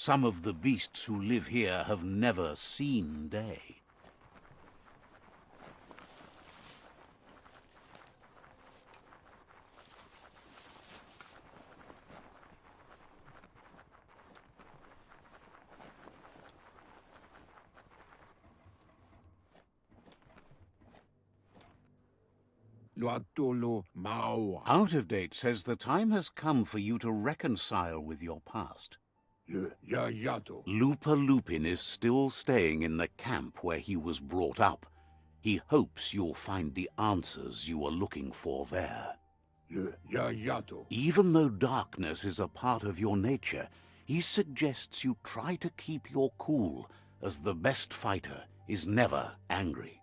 Some of the beasts who live here have never seen day. Out of Date says the time has come for you to reconcile with your past. Lupa Lupin is still staying in the camp where he was brought up. He hopes you'll find the answers you are looking for there. Even though darkness is a part of your nature, he suggests you try to keep your cool, as the best fighter is never angry.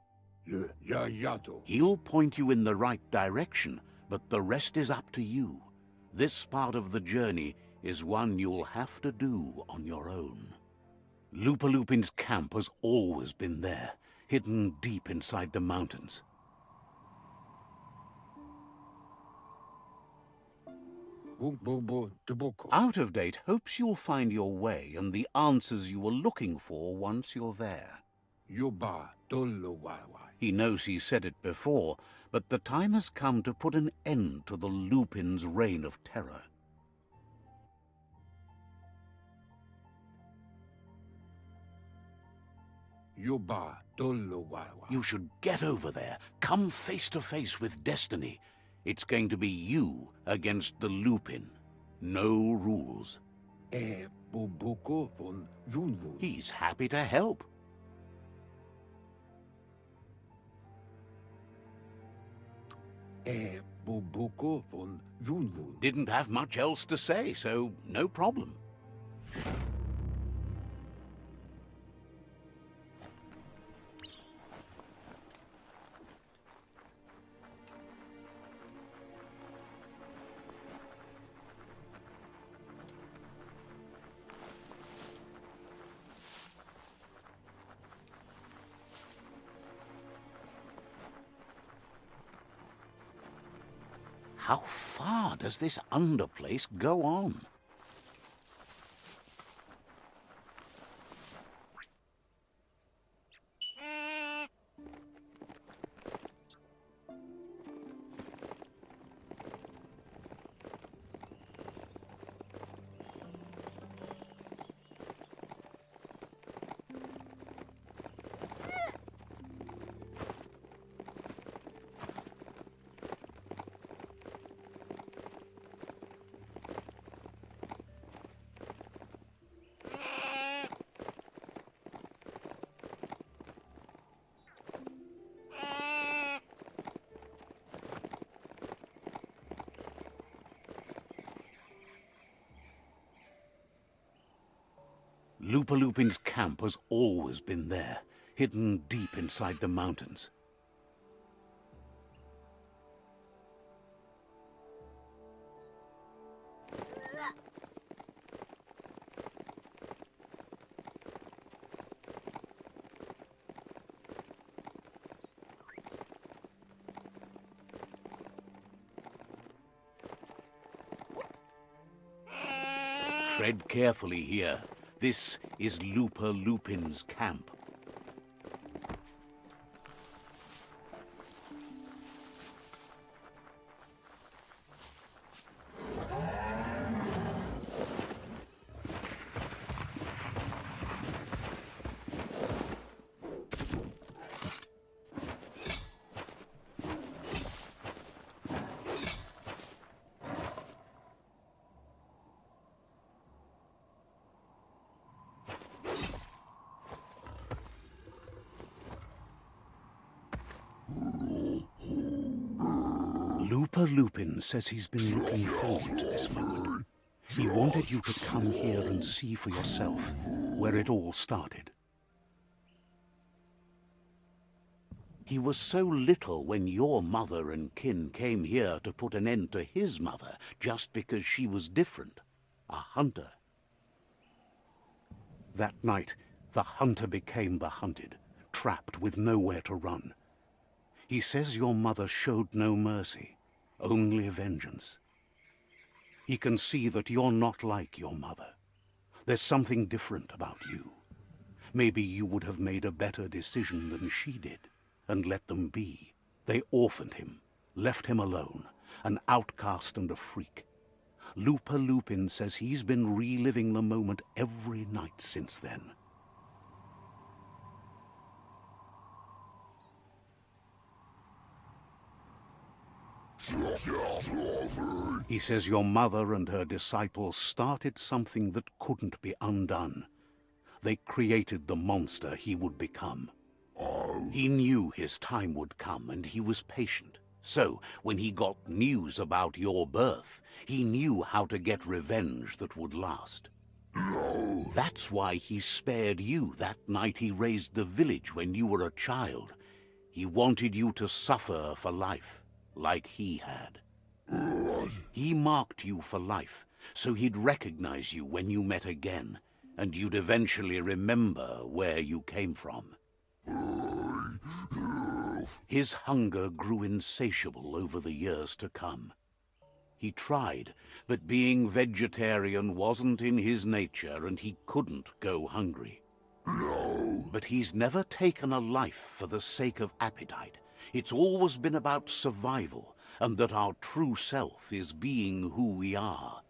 He'll point you in the right direction, but the rest is up to you. This part of the journey is one you'll have to do on your own. Lupa Lupin's camp has always been there, hidden deep inside the mountains. Out of Date hopes you'll find your way and the answers you were looking for once you're there. He knows he said it before, but the time has come to put an end to the Lupin's reign of terror. You should get over there, come face to face with destiny. It's going to be you against the Lupin. No rules. He's happy to help. Didn't have much else to say, so no problem. How far does this underplace go on? Lupa Lupin's camp has always been there, hidden deep inside the mountains. Tread carefully here. This is Lupa Lupin's camp. Lupa Lupin says he's been looking forward to this moment. He wanted you to come here and see for yourself where it all started. He was so little when your mother and kin came here to put an end to his mother just because she was different, a hunter. That night, the hunter became the hunted, trapped with nowhere to run. He says your mother showed no mercy, only vengeance. He can see that you're not like your mother. There's something different about you. Maybe you would have made a better decision than she did, and let them be. They orphaned him, left him alone, an outcast and a freak. Lupa Lupin says he's been reliving the moment every night since then. He says your mother and her disciples started something that couldn't be undone. They created the monster he would become. He knew his time would come, and he was patient. So, when he got news about your birth, he knew how to get revenge that would last. No. That's why he spared you that night he raised the village when you were a child. He wanted you to suffer for life, like he had. He marked you for life, so he'd recognize you when you met again, and you'd eventually remember where you came from. His hunger grew insatiable over the years to come. He tried, but being vegetarian wasn't in his nature, and he couldn't go hungry. No. But he's never taken a life for the sake of appetite. It's always been about survival, and that our true self is being who we are.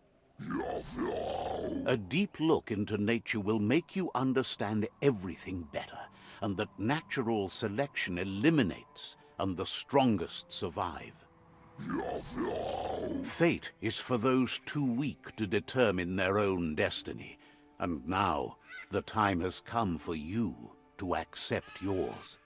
A deep look into nature will make you understand everything better, and that natural selection eliminates, and the strongest survive. Fate is for those too weak to determine their own destiny, and now the time has come for you to accept yours.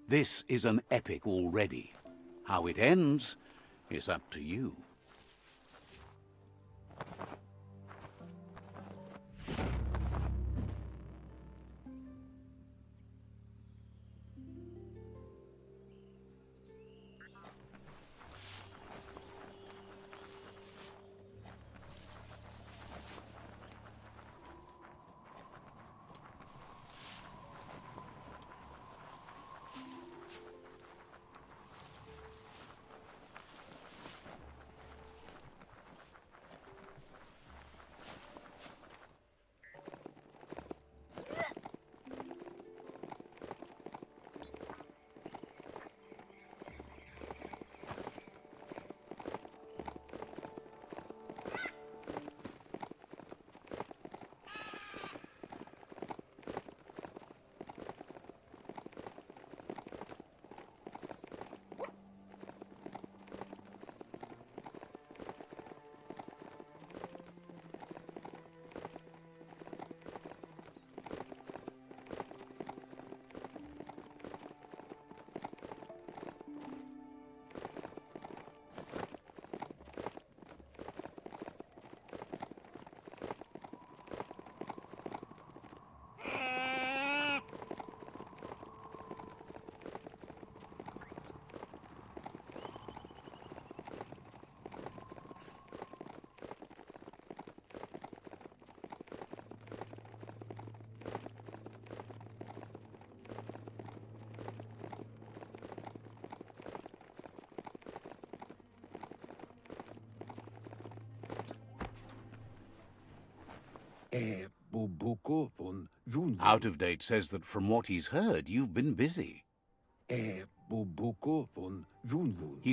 This is an epic already. How it ends is up to you. Out of Date says that from what he's heard, you've been busy. He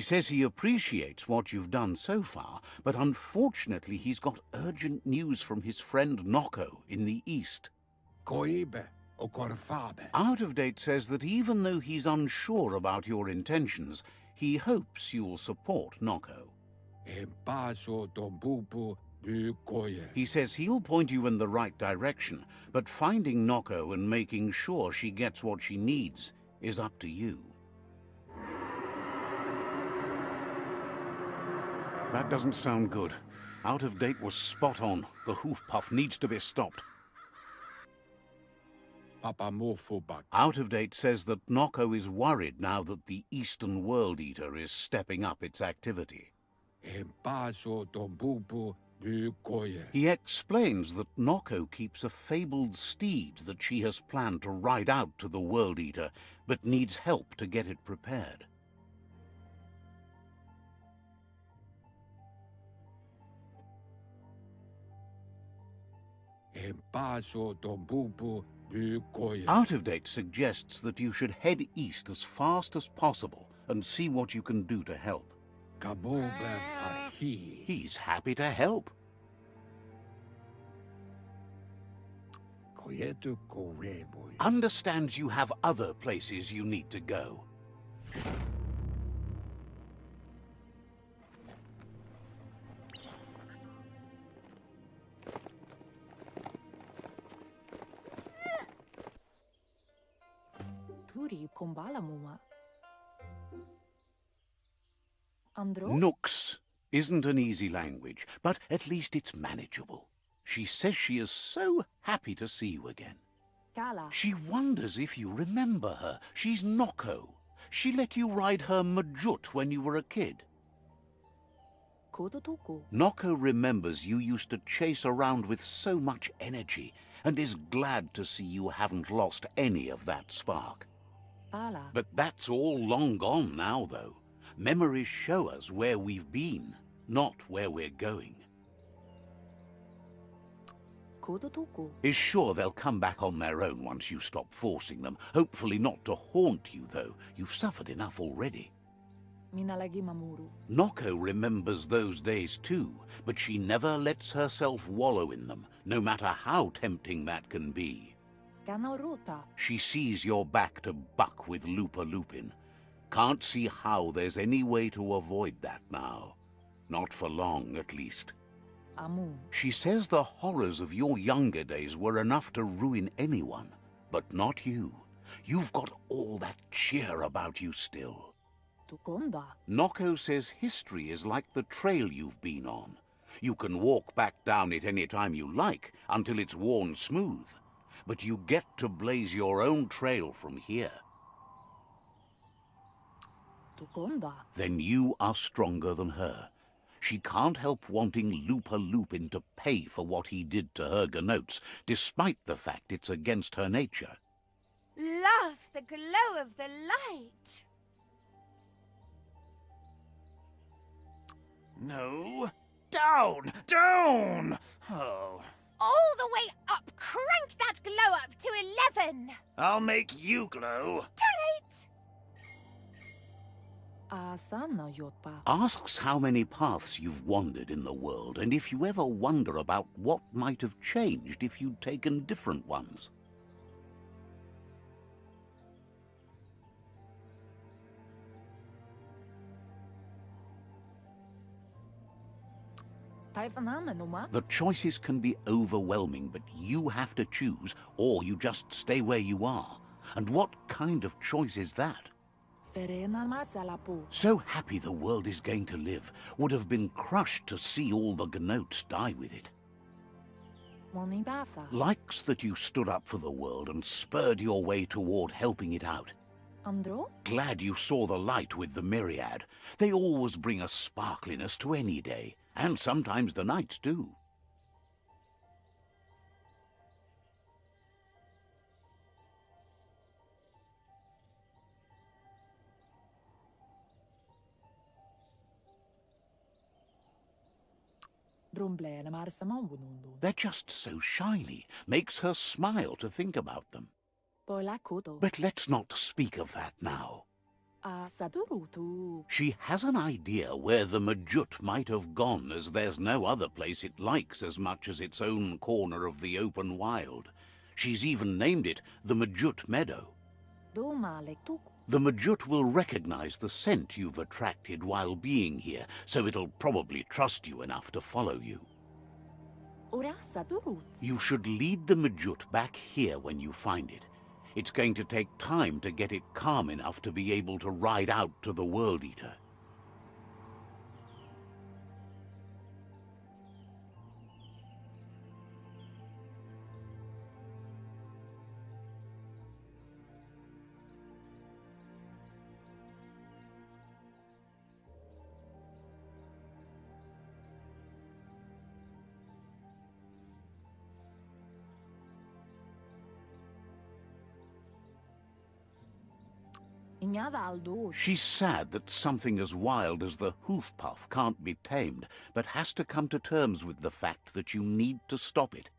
says he appreciates what you've done so far, but unfortunately he's got urgent news from his friend Noko in the east. Out of Date says that even though he's unsure about your intentions, he hopes you'll support Noko. He says he'll point you in the right direction, but finding Noko and making sure she gets what she needs is up to you. That doesn't sound good. Out of Date was spot on. The Hoof Puff needs to be stopped. Out of Date says that Noko is worried now that the Eastern World Eater is stepping up its activity. He explains that Noko keeps a fabled steed that she has planned to ride out to the World Eater, but needs help to get it prepared. Out of Date suggests that you should head east as fast as possible and see what you can do to help. He's happy to help. Understands you have other places you need to go. Nooks isn't an easy language, but at least it's manageable. She says she is so happy to see you again. She wonders if you remember her. She's Noko. She let you ride her Majut when you were a kid. Noko remembers you used to chase around with so much energy and is glad to see you haven't lost any of that spark. But that's all long gone now, though. Memories show us where we've been, not where we're going. Is sure they'll come back on their own once you stop forcing them. Hopefully not to haunt you, though. You've suffered enough already. Noko remembers those days too, but she never lets herself wallow in them, no matter how tempting that can be. She sees you're back to buck with Lupa Lupin. Can't see how there's any way to avoid that now. Not for long, at least. She says the horrors of your younger days were enough to ruin anyone, but not you. You've got all that cheer about you still. Noko says history is like the trail you've been on. You can walk back down it any time you like, until it's worn smooth. But you get to blaze your own trail from here. Then you are stronger than her. She can't help wanting Lupa Lupin to pay for what he did to her Gnotes, despite the fact it's against her nature. Love the glow of the light. No. Down! Down! Oh. All the way up. Crank that glow up to 11. I'll make you glow. Too late. Asks how many paths you've wandered in the world, and if you ever wonder about what might have changed if you'd taken different ones. The choices can be overwhelming, but you have to choose, or you just stay where you are. And what kind of choice is that? So happy the world is going to live, would have been crushed to see all the Gnotes die with it. Likes that you stood up for the world and spurred your way toward helping it out. Glad you saw the light with the myriad. They always bring a sparkliness to any day, and sometimes the nights too. They're just so shiny. Makes her smile to think about them. But let's not speak of that now. She has an idea where the Majut might have gone, as there's no other place it likes as much as its own corner of the open wild. She's even named it the Majut Meadow. The Majut will recognize the scent you've attracted while being here, so it'll probably trust you enough to follow you. You should lead the Majut back here when you find it. It's going to take time to get it calm enough to be able to ride out to the World Eater. She's sad that something as wild as the Hoof Puff can't be tamed, but has to come to terms with the fact that you need to stop it.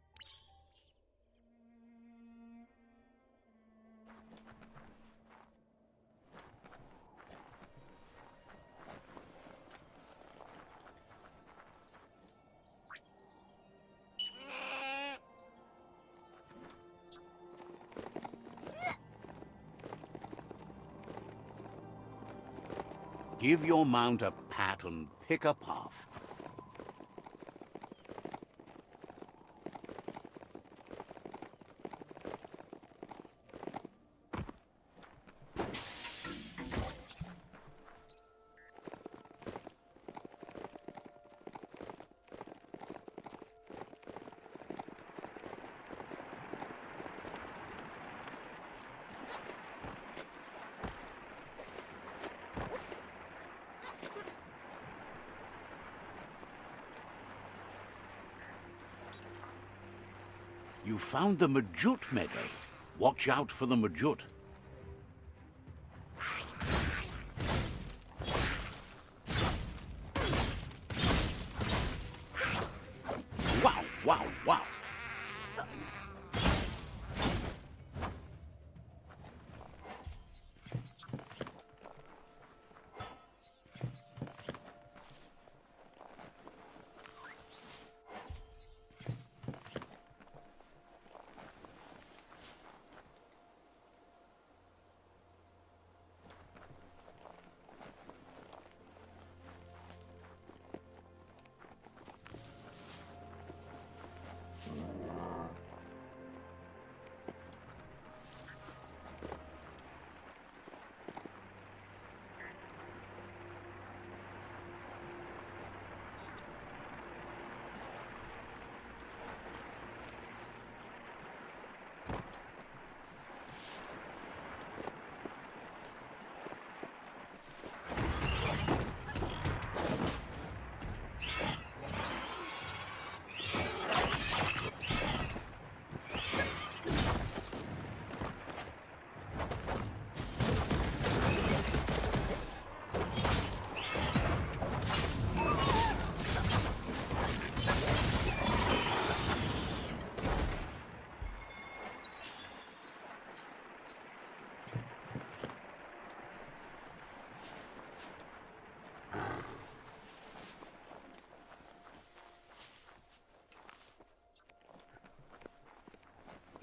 Give your mount a pat and pick a path. You found the Majut Meadow. Watch out for the Majut. Wow, wow, wow.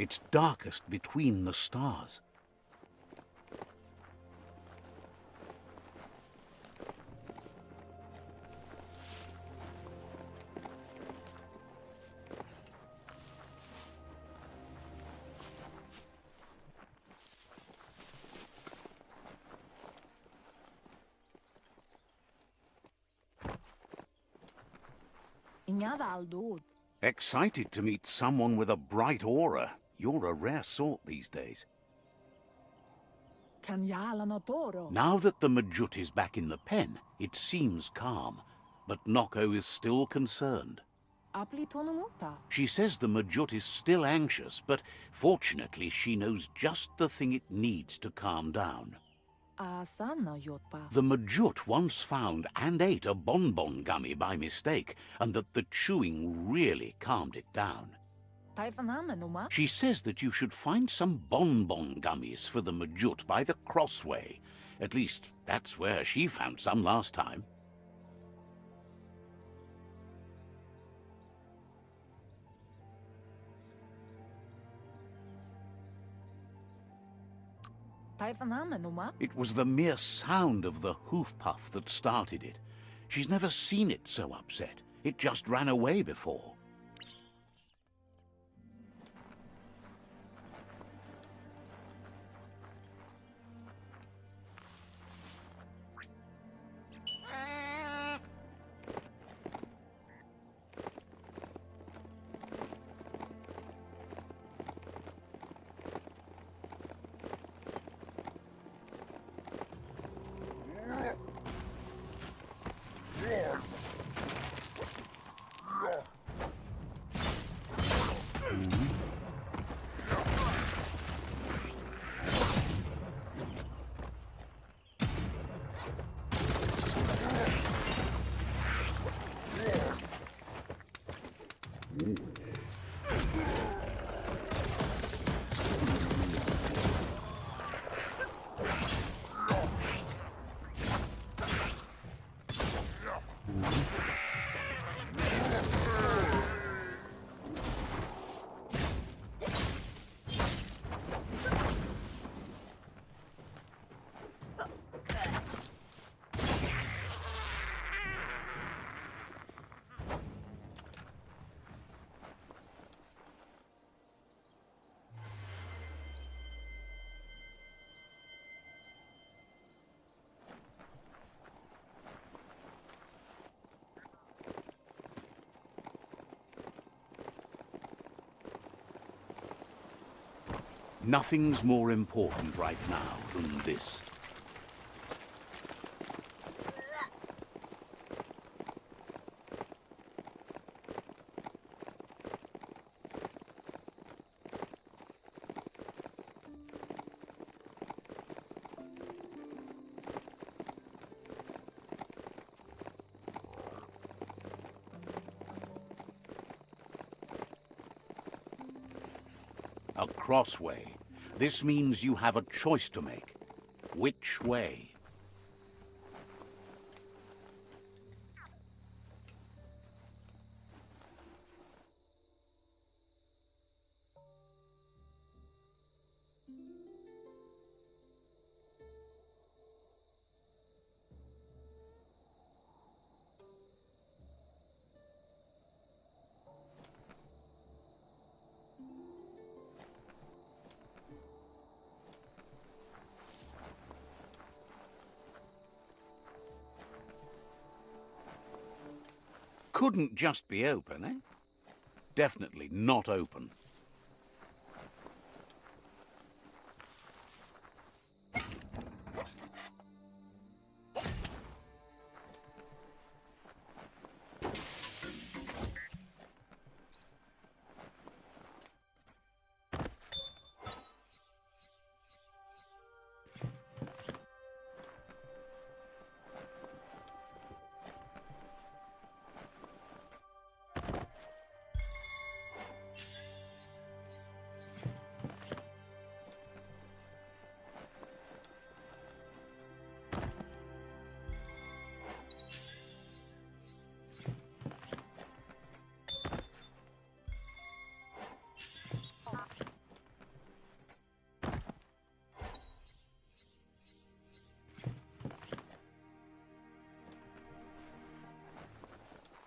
It's darkest between the stars. Excited to meet someone with a bright aura. You're a rare sort these days. Now that the Majut is back in the pen, it seems calm, but Noko is still concerned. She says the Majut is still anxious, but fortunately she knows just the thing it needs to calm down. The Majut once found and ate a bonbon gummy by mistake, and that the chewing really calmed it down. She says that you should find some bonbon gummies for the Majut by the Crossway. At least, that's where she found some last time. It was the mere sound of the Hoof Puff that started it. She's never seen it so upset. It just ran away before. Nothing's more important right now than this. A crossway. This means you have a choice to make. Which way? Couldn't just be open, eh? Definitely not open.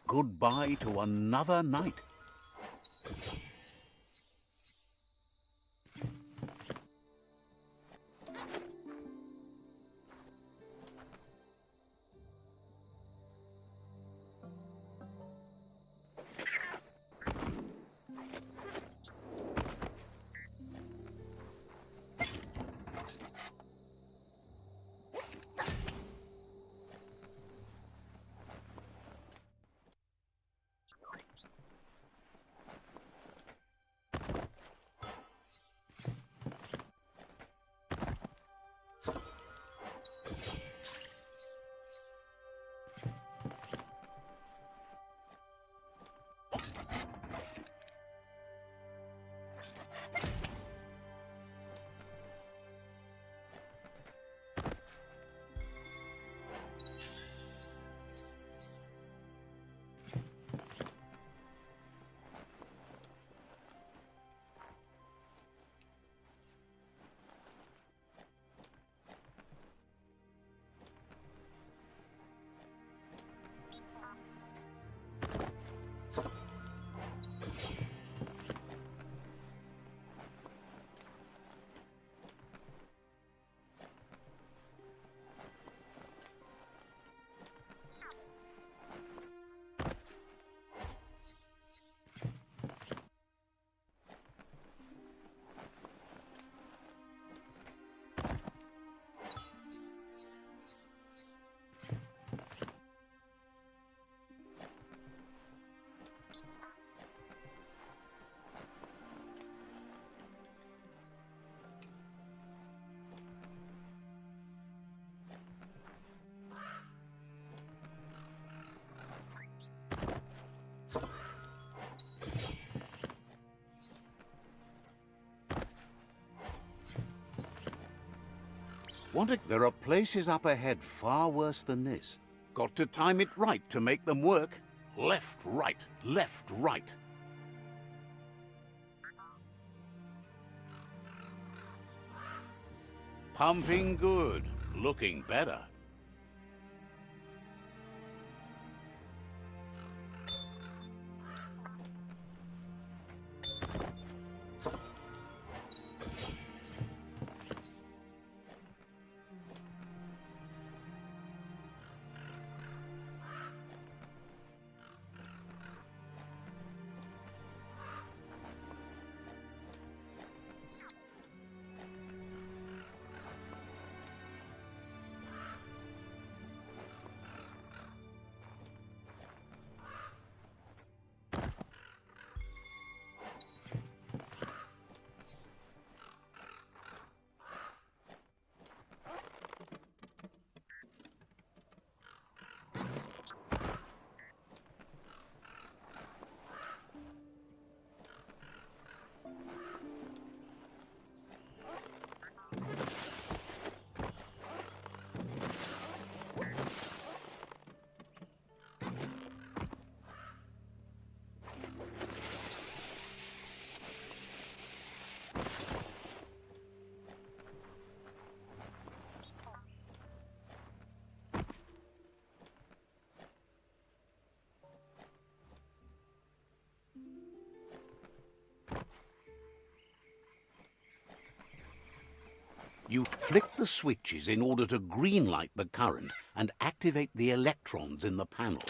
Goodbye to another night. There are places up ahead far worse than this. Got to time it right to make them work. Left, right, left, right. Pumping good. Looking better. You flick the switches in order to greenlight the current and activate the electrons in the panel.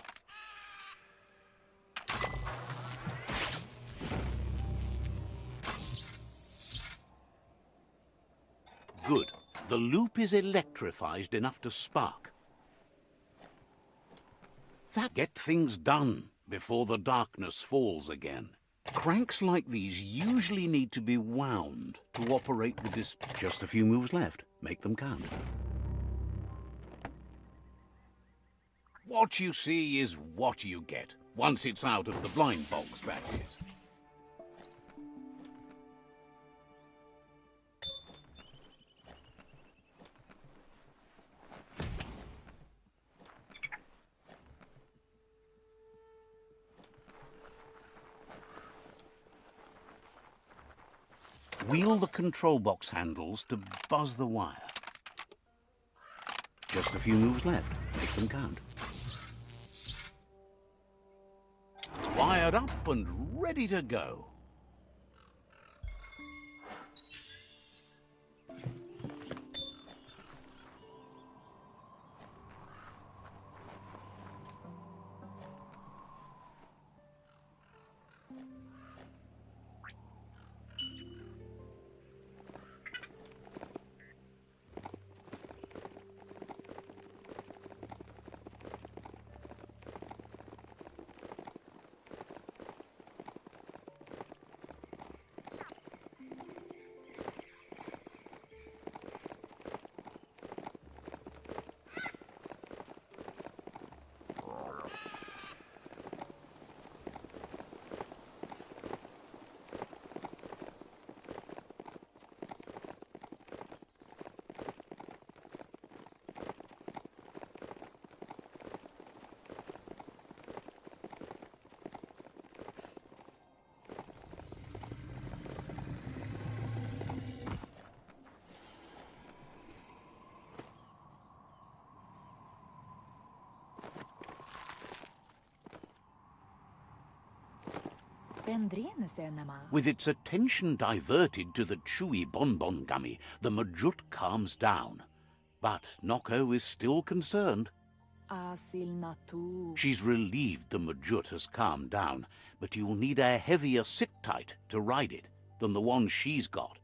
Good. The loop is electrified enough to spark. Get things done before the darkness falls again. Cranks like these usually need to be wound to operate the Just a few moves left. Make them count. What you see is what you get. Once it's out of the blind box, that is. Wheel the control box handles to buzz the wire. Just a few moves left. Make them count. Wired up and ready to go. With its attention diverted to the chewy bonbon gummy, the Majut calms down. But Noko is still concerned. She's relieved the Majut has calmed down, but you'll need a heavier sit-tight to ride it than the one she's got.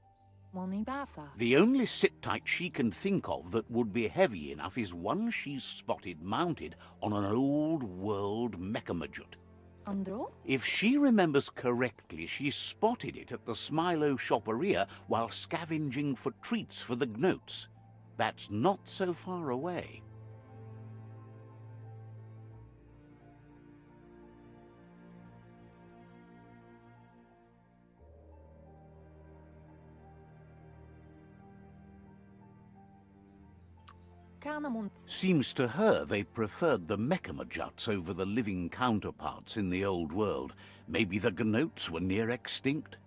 The only sit-tight she can think of that would be heavy enough is one she's spotted mounted on an old-world mecha-Majut. If she remembers correctly, she spotted it at the Smilo Shopperia while scavenging for treats for the Gnotes. That's not so far away. Seems to her they preferred the Majuts over the living counterparts in the old world. Maybe the Gnotes were near extinct?